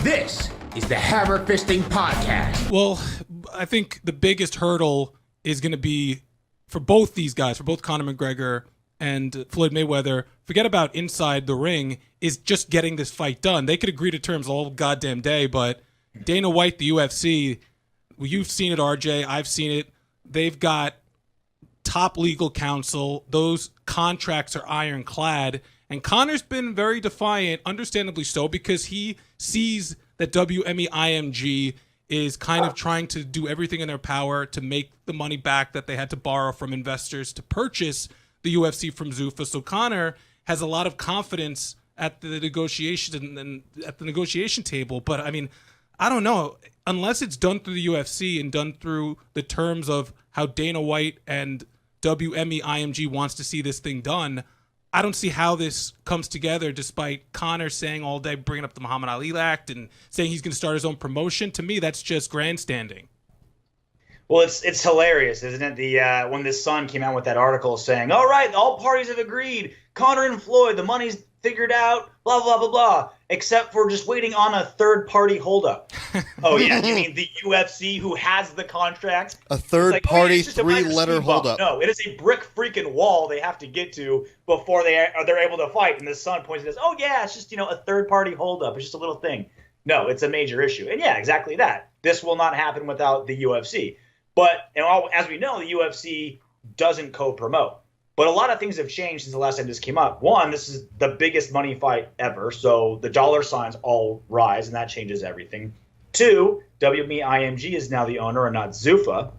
This is the Hammerfisting Podcast. Well, I think the biggest hurdle is going to be for both these guys, for both Conor McGregor and Floyd Mayweather. Forget about inside the ring, is just getting this fight done. They could agree to terms all goddamn day, but Dana White, the UFC, well, you've seen it, RJ. I've seen it. They've got top legal counsel. Those contracts are ironclad. And Conor's been very defiant, understandably so, because he sees that WME-IMG is kind of trying to do everything in their power to make the money back that they had to borrow from investors to purchase the UFC from Zuffa. So Conor has a lot of confidence at the negotiation and at the negotiation table. But I mean, I don't know. Unless it's done through the UFC and done through the terms of how Dana White and WME-IMG wants to see this thing done, I don't see how this comes together, despite Conor saying all day, bringing up the Muhammad Ali Act and saying he's going to start his own promotion. To me, that's just grandstanding. Well, it's hilarious, isn't it? The when the Sun came out with that article saying, all right, all parties have agreed, Conor and Floyd, the money's figured out, blah, blah, blah, blah, except for just waiting on a third-party holdup. Oh, yeah, you mean the UFC who has the contract? A third-party three-letter holdup. No, it is a brick freaking wall they have to get to before they're able to fight. And the Sun points and says, oh, yeah, it's just, a third-party holdup. It's just a little thing. No, it's a major issue. And, yeah, exactly that. This will not happen without the UFC. But as we know, the UFC doesn't co-promote. But a lot of things have changed since the last time this came up. One, this is the biggest money fight ever, so the dollar signs all rise, and that changes everything. Two, WME-IMG is now the owner and not Zuffa.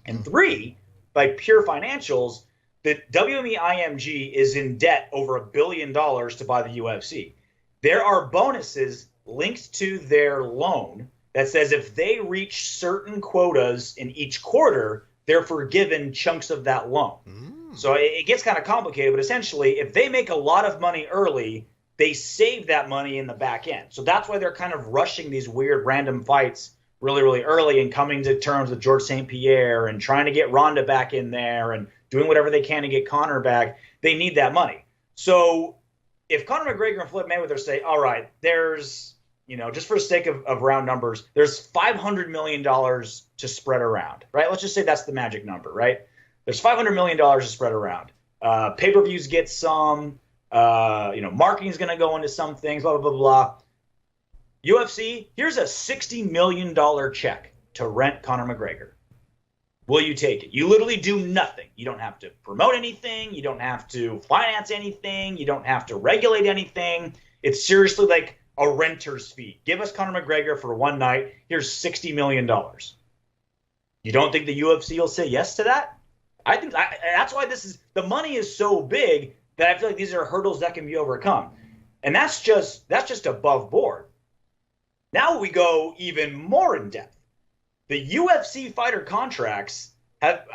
And three, by pure financials, the WME-IMG is in debt over $1 billion to buy the UFC. There are bonuses linked to their loan that says if they reach certain quotas in each quarter, they're forgiven chunks of that loan. So it gets kind of complicated, but essentially, if they make a lot of money early, they save that money in the back end. So that's why they're kind of rushing these weird random fights really, really early and coming to terms with George St. Pierre and trying to get Ronda back in there and doing whatever they can to get Conor back. They need that money. So if Conor McGregor and Floyd Mayweather say, all right, there's, just for the sake of round numbers, there's $500 million to spread around, right? Let's just say that's the magic number, right? There's $500 million to spread around. Pay-per-views get some. Marketing's going to go into some things, blah, blah, blah, blah. UFC, here's a $60 million check to rent Conor McGregor. Will you take it? You literally do nothing. You don't have to promote anything. You don't have to finance anything. You don't have to regulate anything. It's seriously like a renter's fee. Give us Conor McGregor for one night. Here's $60 million. You don't think the UFC will say yes to that? I think that's why the money is so big that I feel like these are hurdles that can be overcome. And that's just above board. Now we go even more in depth. The UFC fighter contracts have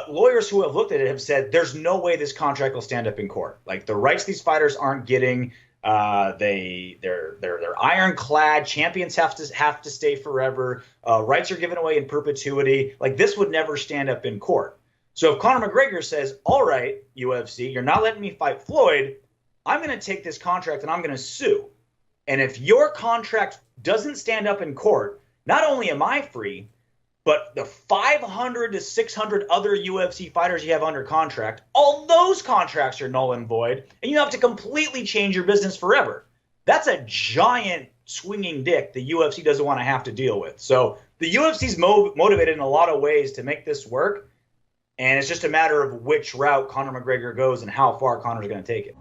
lawyers who have looked at it have said there's no way this contract will stand up in court. Like the rights these fighters aren't getting, they're ironclad. Champions have to stay forever. Rights are given away in perpetuity. Like this would never stand up in court. So if Conor McGregor says, all right, UFC, you're not letting me fight Floyd, I'm going to take this contract and I'm going to sue. And if your contract doesn't stand up in court, not only am I free, but the 500 to 600 other UFC fighters you have under contract, all those contracts are null and void, and you have to completely change your business forever. That's a giant swinging dick the UFC doesn't want to have to deal with. So the UFC's motivated in a lot of ways to make this work. And it's just a matter of which route Conor McGregor goes and how far Conor's going to take it.